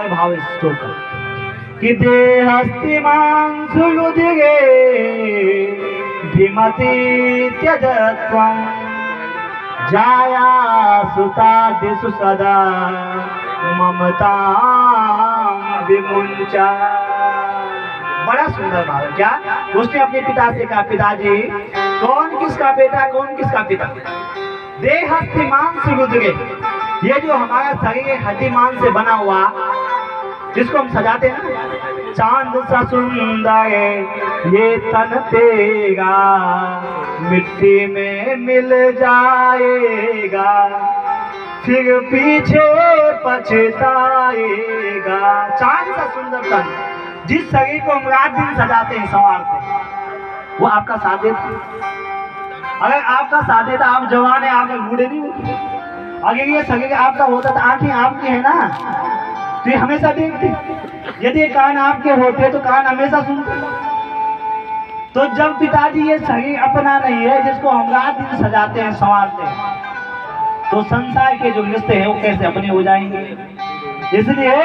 सुंदर भाव इस श्लोक का कि देहस्ति मांसुलुदिगे धीमति त्यजत्वं जाया सुतादिषु सदा ममता विमुंचा। बड़ा सुंदर भाव है। क्या उसने अपने पिता से कहा, पिताजी कौन किसका बेटा कौन किसका पिता? देहस्ति मांसुलुदिगे, ये जो हमारा शरीर हड्डी मांस से बना हुआ जिसको हम सजाते हैं ना, चांद सा सुंदर ये तन तेरा मिट्टी में मिल जाएगा, फिर पीछे पछताएगा। चांद सा सुंदर तन, जिस शरीर को हम रात दिन सजाते हैं संवारते हैं, वो आपका साथ देता। अगर आपका साथ देता, आप जवान है, आप बूढ़े नहीं होते। अगर ये शरीर आपका होता तो आंखें आपकी है ना, तो ये हमेशा देखते। यदि कान आपके होते तो कान हमेशा सुनते। तो जब पिताजी ये शरीर अपना नहीं है जिसको हम रात दिन सजाते हैं संवारते हैं, तो संसार के जो रिश्ते हैं वो कैसे अपने हो जाएंगे? इसलिए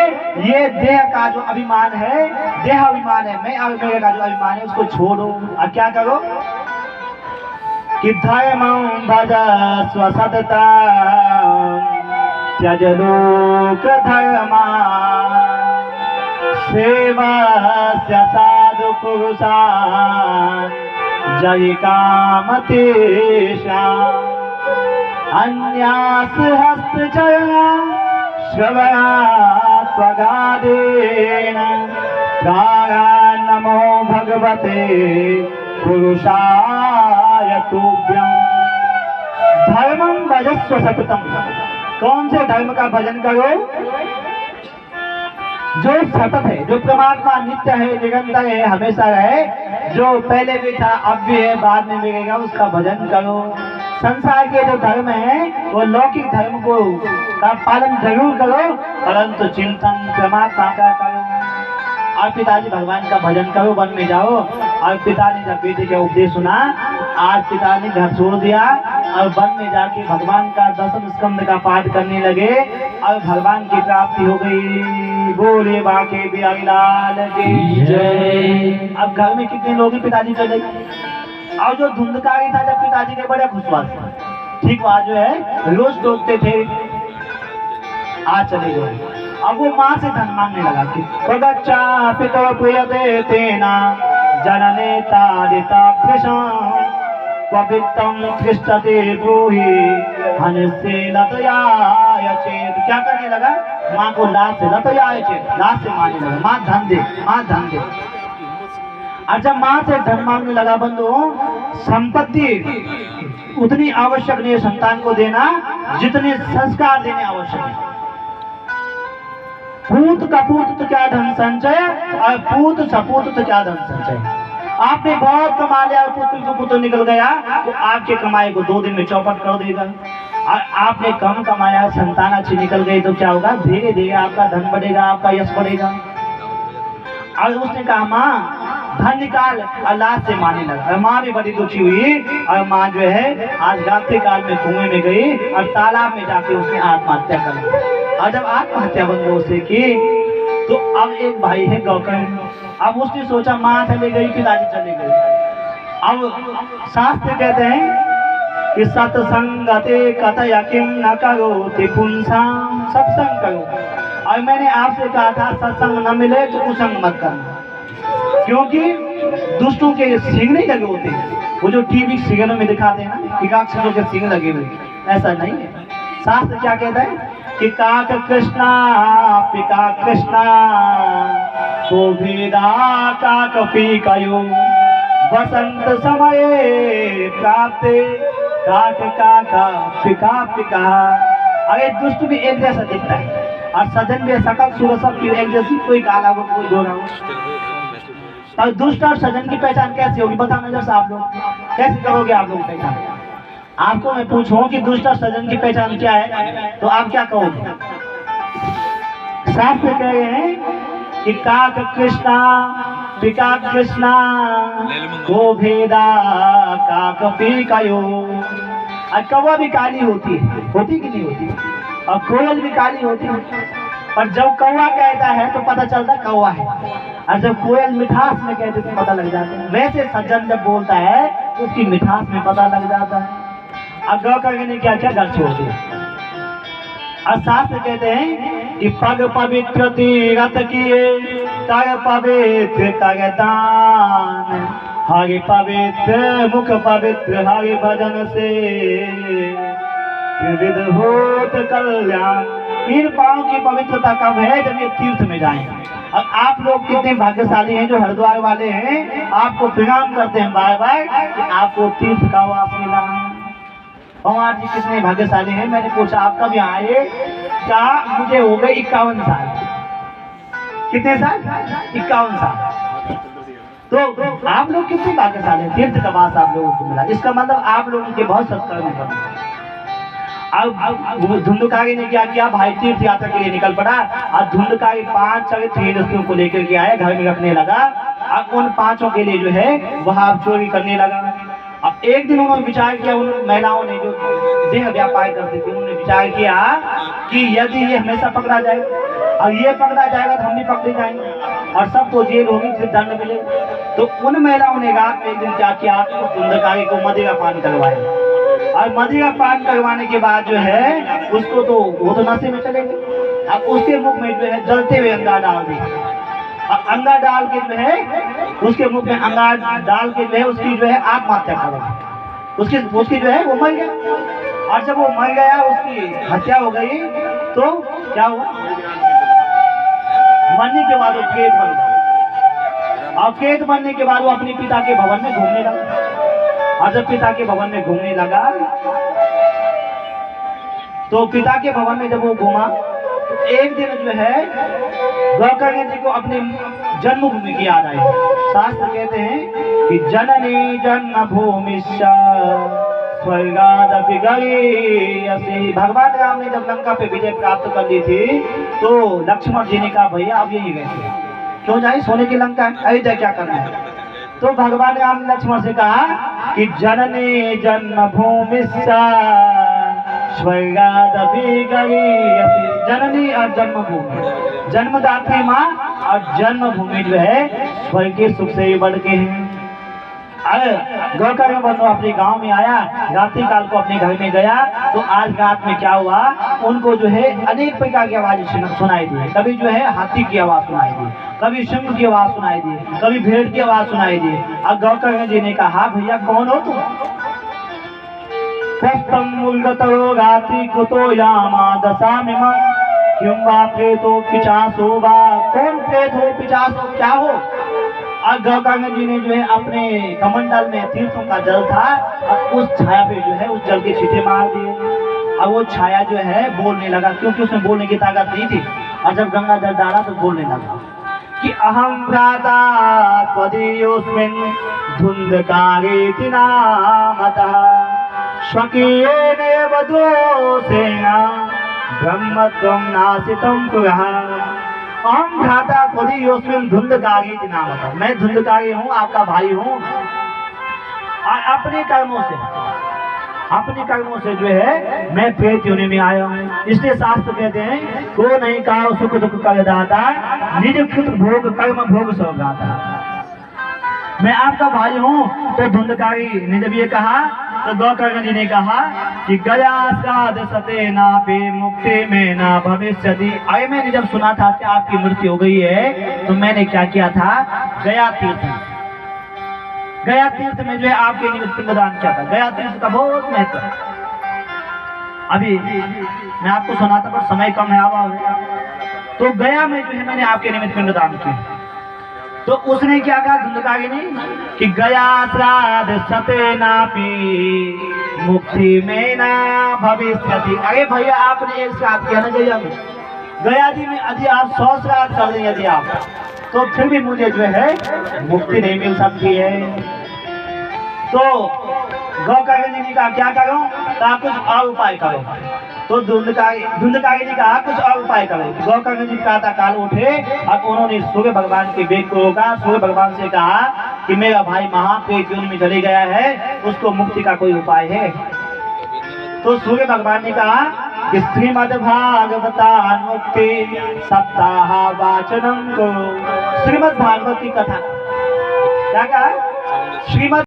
ये देह का जो अभिमान है, देह अभिमान है, मैं और मेरे का जो अभिमान है, उसको छोड़ो। अब क्या करो कि धर्मं भजस्व सततं त्यज लोक धर्मान् सेवस्य साधु पुरुषान् जय काम तेषाम् अन्यास हस्तचरणा श्रवणात् स्वगादेन प्राणान् नमो भगवते पुरुषाय तुभ्यं। धर्मं भजस्व सततं, कौन से धर्म का भजन करो? जो सतत है, जो परमात्मा नित्य है, निरंतर है, हमेशा रहे, जो पहले भी था अब भी है बाद में भी रहेगा, उसका भजन करो। संसार के जो धर्म है वो लौकिक धर्म को का पालन जरूर करो, परंतु चिंतन परमात्मा का करो। और पिताजी भगवान का भजन करो, वन में जाओ। और पिता ने जब बेटे का उपदेश सुना, आज पिता ने घर छोड़ दिया और वन में जाके भगवान का 10वें स्कंद का पाठ करने लगे और भगवान की प्राप्ति हो गई। बोले बाके बिहारी लाल की जय। अब घर में कितने लोग पिताजी चले गए, और जो धुंधकारी था जब पिताजी के बड़े खुशवास ठीक वहां जो है रोज टोकते थे, आज चले गए। अब वो माँ से धन मांगने लगा कि प्रगच्चा पितो प्रियते तेना जनने तादिता प्रशां पवित्रं तिष्ठते ब्रूहि हनसे लतयाय चेत। क्या करने लगा? माँ को लात से लतयाय चेत, लात से मारने लगा, माँ धन दे, माँ धन दे। और जब माँ से धन मांगने लगा बंधुओं, संपत्ति उतनी आवश्यक नहीं है संतान को देना जितने संस्कार देने आवश्यक है। पूत कपूत तो क्या धन संचय, और पूत सपूत तो क्या धन संचय। आपने बहुत कमा लिया और पुत्र को पुत्र निकल गया तो आपके कमाई को 2 दिन में चौपट कर देगा। और आपने कम कमाया, संतान अच्छी निकल गई तो क्या होगा? धीरे धीरे आपका धन बढ़ेगा, आपका यश बढ़ेगा। और उसने कहा माँ धन निकाल, और लाश से मारने लगा। और माँ भी बड़ी दुखी हुई और माँ जो है आज रात्रि काल में कुएं में गई और तालाब में जाके उसने आत्महत्या कर ली। और जब आत्महत्या बंधुओं से की तो अब एक भाई है गौकर्ण, अब उसने सोचा माँ चले गई, पिताजी चले गए। अब शास्त्र कहते हैं कि सत्संगते कथय किम न करोति पुंसां, सत्संग करो। और मैंने आपसे कहा था सत्संग न मिले तो कुसंग मत करना, क्योंकि दुष्टों के सींग नहीं लगे होते। वो जो टीवी सीरियलों में दिखाते हैं ना कि राक्षसों के सींग लगे हुए, ऐसा नहीं है। शास्त्र क्या कहता है कि काक कृष्णा पिका कृष्णा गोविदा काक पी कयो वसंत समय प्राप्ते काक काका पिका पिका। अरे दुष्ट भी एक जैसा दिखता है और सजन भी सकल सूरज सब की एक जैसी, कोई काला हो कोई गोरा हो। और दुष्ट और सजन की पहचान कैसी होगी? बता नजर से आप लोग कैसे करोगे आप लोग पहचान? आपको मैं पूछूं कि दुष्ट और सजन की पहचान क्या है तो आप क्या कहोगे? शास्त्र कह रहे हैं कि काक कृष्णा पिका कृष्णा गोभेदा काक पी कयो। और कौवा भी काली होती है, होती कि नहीं होती? और कोयल भी काली होती है। और जब कौवा कहता है तो पता चलता कौवा है, और जब कोयल मिठास में कहते तो पता लग जाता है। वैसे सज्जन जब बोलता है तो उसकी मिठास में पता लग जाता है। अब गौ करके ने क्या क्या घर छोड़ दिया। और शास्त्र कहते हैं कि पग पवित्र तीरथ किए, कर पवित्र कर दान, हरि पवित्र मुख पवित्र हरि भजन से, त्रिविध होत कल्याण। तीन पांव की पवित्रता कब है? जब ये तीर्थ में जाएं। और आप लोग कितने भाग्यशाली हैं जो हरिद्वार वाले हैं, आपको प्रणाम करते हैं बार बार कि आपको तीर्थ का वास मिला। भगवान जी कितने भाग्यशाली हैं। मैंने पूछा आप कब यहाँ आए? क्या मुझे हो गए 51 साल। कितने साल? 51 साल। तो आप लोग कितने भाग्यशाली हैं, तीर्थ का वास आप लोगों को मिला। इसका मतलब आप लोगों के बहुत सत्कर्म है। अब धुंधकारी ने क्या किया? भाई तीर्थ यात्रा के लिए निकल पड़ा। और धुंधकारी 5 गृहस्थियों को लेकर के आया, घर में रखने लगा। अब उन 5 के लिए जो है वह चोरी करने लगा। अब एक दिन उन्होंने विचार किया, उन महिलाओं ने जो देह व्यापार करती थी, उन्होंने विचार किया कि यदि ये हमेशा पकड़ा जाए और ये पकड़ा जाएगा तो हम भी पकड़े जाएंगे और सबको जेल होगी, फिर दंड मिले। तो उन महिलाओं ने रात में एक दिन क्या किया? धुंधकारी को मदिरा पान करवाया। और मदिरा पान करवाने के बाद जो है उसको तो वो तो नशे में चले गए। अब उसके मुख में जो है जलते हुए अंगार डाल दिए। अंगार डाल के जो है उसके मुख में अंगार डाल के जो है उसकी जो है आत्महत्या कर दी। उसकी जो है वो मर गया। और जब वो मर गया, उसकी हत्या हो गई, तो क्या हुआ? मरने के बाद वो प्रेत बन गया। और प्रेत बनने के बाद वो अपने पिता के भवन में घूमने लगा। और जब पिता के भवन में घूमने लगा तो पिता के भवन में जब वो घूमा तो एक दिन जो है गौकर्ण जी को अपने जन्मभूमि की याद आई। शास्त्र कहते हैं कि जननी जन्मभूमि स्वर्गादपि गरीयसी। भगवान राम ने जब लंका पे विजय प्राप्त कर ली थी तो लक्ष्मण जी ने कहा भैया अब यही गए थे, क्यों जाए? सोने की लंका है, अयोध्या क्या करना है? तो भगवान राम ने लक्ष्मण से कहा कि जननी जन्मभूमि स्वर्गादपि गरीयसी। जननी और जन्मभूमि, जन्मदात्री माँ और जन्मभूमि जो है स्वर्ग के सुख से ही बढ़ के हैं। गौकर्ण बनो अपने गांव में आया, रात्रि काल को अपने घर में गया। तो आज रात में क्या हुआ? उनको जो है अनेक प्रकार की आवाज सुनाई दी। कभी जो है हाथी की आवाज सुनाई दी, कभी सिंह की आवाज सुनाई दी, कभी भेड़ की आवाज सुनाई दी। और गौकर्ण जी ने कहा भैया कौन हो तुम? गाती कुतो यामा दशामिम क्यों वा प्रेतो पिचासो वा। कौन प्रेत हो, पिचास हो, क्या हो? और गौकर्ण जी ने जो है अपने कमंडल में तीर्थों का जल था और उस छाया पे जो है उस जल के छींटे मार दिए। अब वो छाया जो है बोलने लगा, क्योंकि उसमें बोलने की ताकत नहीं थी। और जब गंगा जल डाला तो बोलने लगा कि अहम भ्राता त्वदीयोस्मिन् धुंधकारेति नामतः स्वकीयेनेव दोषेण ब्रह्मत्वं नासितं पुरः। अहम भ्राता त्वदीयोस्मिन् धुंधकारेति नामतः। मैं धुंधकारी हूँ, आपका भाई हूँ। और अपने कर्मों से जो है मैं प्रेत योनि में आया हूँ। इसलिए शास्त्र कहते हैं को नहीं कहा सुख दुख कर दाता, निज कृत भोग कर्म भोग सो गाता। मैं आपका भाई हूँ। तो धुंधकारी ने जब ये कहा तो गौकर्ण जी ने कहा कि गया साध सते ना पे मुक्ति में ना भविष्यति। अरे मैंने जब सुना था कि आपकी मृत्यु हो गई है तो मैंने क्या किया था? गया तीर्थ में जो है आपके निमित्त पिंडदान किया था। गया तीर्थ का बहुत महत्व है। अभी मैं आपको सुनाता पर समय कम है आवा। तो गया में जो है मैंने आपके निमित्त पिंडदान किया। तो उसने क्या कहा धुंधकारी ने कि गया श्राद्ध सते नापी मुक्ति में ना भविष्यति। अरे भैया आपने एक श्राद्ध किया ना गया में, गया जी में यदि आप 100 श्राद्ध कर दें यदि आप, तो फिर भी मुझे जो है मुक्ति नहीं मिल सकती है। तो गौकर्ण जी ने कहा क्या करो? कहा कुछ और उपाय करो। तो धुंधकारी ने कहा कुछ और उपाय करो। गौकर्ण जी प्रातः काल उठे और उन्होंने सूर्य भगवान के वेग को रोका। सूर्य भगवान से कहा कि मेरा भाई महाप्रेत योनि में चले गया है, उसको मुक्ति का कोई उपाय है? तो सूर्य भगवान ने कहा कि श्रीमद् भागवतानुक्ति सप्ताह वाचनम को, श्रीमद् भागवत की कथा क्या कहा, श्रीमद्